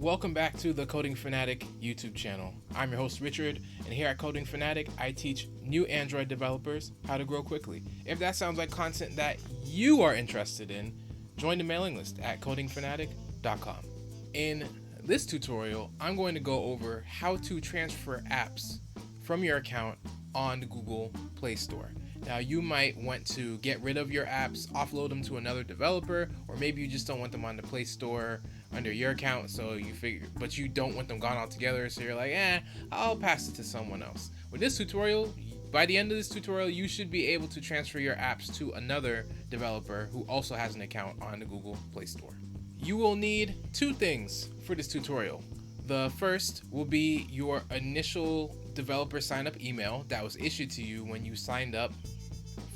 Welcome back to the Coding Fanatic YouTube channel. I'm your host Richard, and here at Coding Fanatic, I teach new Android developers how to grow quickly. If that sounds like content that you are interested in, join the mailing list at codingfanatic.com. In this tutorial, I'm going to go over how to transfer apps from your account on the Google Play Store. Now, you might want to get rid of your apps, offload them to another developer, or maybe you just don't want them on the Play Store under your account, so you figure, but you don't want them gone altogether, so you're like, I'll pass it to someone else. With this tutorial, by the end of this tutorial, you should be able to transfer your apps to another developer who also has an account on the Google Play Store. You will need two things for this tutorial. The first will be your initial developer sign up email that was issued to you when you signed up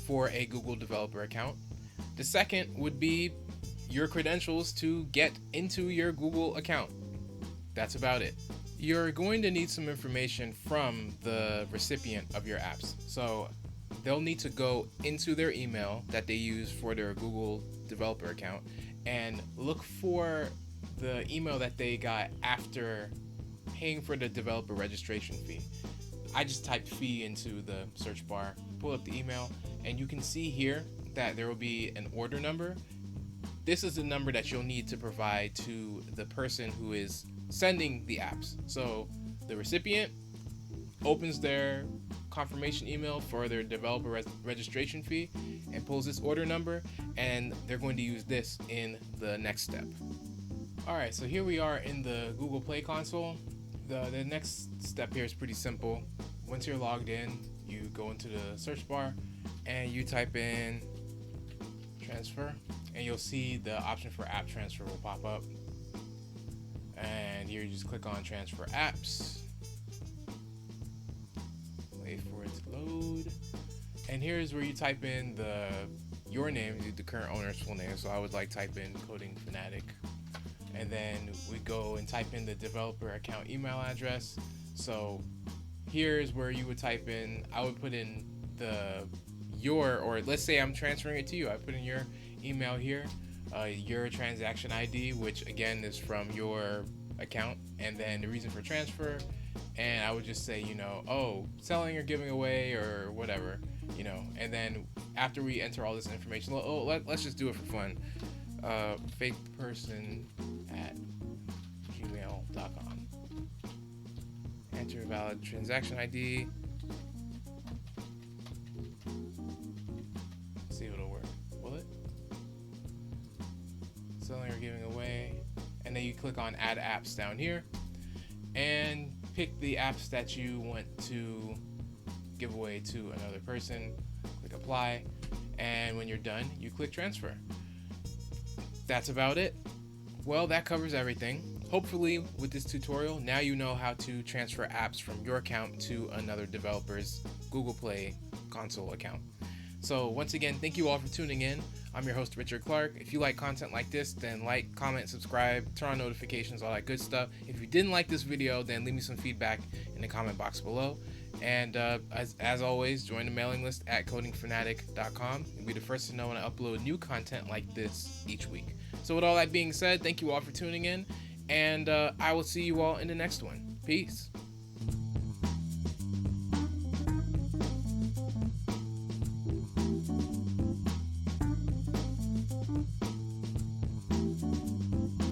for a Google developer account. The second would be your credentials to get into your Google account. That's about it. You're going to need some information from the recipient of your apps. So they'll need to go into their email that they use for their Google developer account and look for the email that they got after paying for the developer registration fee. I just typed fee into the search bar, pull up the email, and you can see here that there will be an order number. This is the number that you'll need to provide to the person who is sending the apps. So the recipient opens their confirmation email for their developer registration fee and pulls this order number, and they're going to use this in the next step. Alright, so here we are in the Google Play console. The next step here is pretty simple. Once you're logged in, you go into the search bar and you type in transfer, and you'll see the option for app transfer will pop up. And here you just click on transfer apps. Wait for it to load. And here's where you type in your name, the current owner's full name. So I would type in Coding Fanatic. And then we go and type in the developer account email address. So here's where you would type in, I would put in or let's say I'm transferring it to you. I put in your email here, your transaction ID, which again is from your account, and then the reason for transfer. And I would just say, selling or giving away or whatever, and then after we enter all this information, let's just do it for fun. Fake person at gmail.com. Enter valid transaction ID. See if it'll work. Will it? Selling or giving away. And then you click on add apps down here and pick the apps that you want to give away to another person. Click apply, and when you're done, you click transfer. That's about it. Well, that covers everything. Hopefully with this tutorial, now you know how to transfer apps from your account to another developer's Google Play console account. So once again, thank you all for tuning in. I'm your host, Richard Clark. If you like content like this, then like, comment, subscribe, turn on notifications, all that good stuff. If you didn't like this video, then leave me some feedback in the comment box below. And as always, join the mailing list at codingfanatic.com. You'll be the first to know when I upload new content like this each week. So with all that being said, thank you all for tuning in, and I will see you all in the next one. Peace.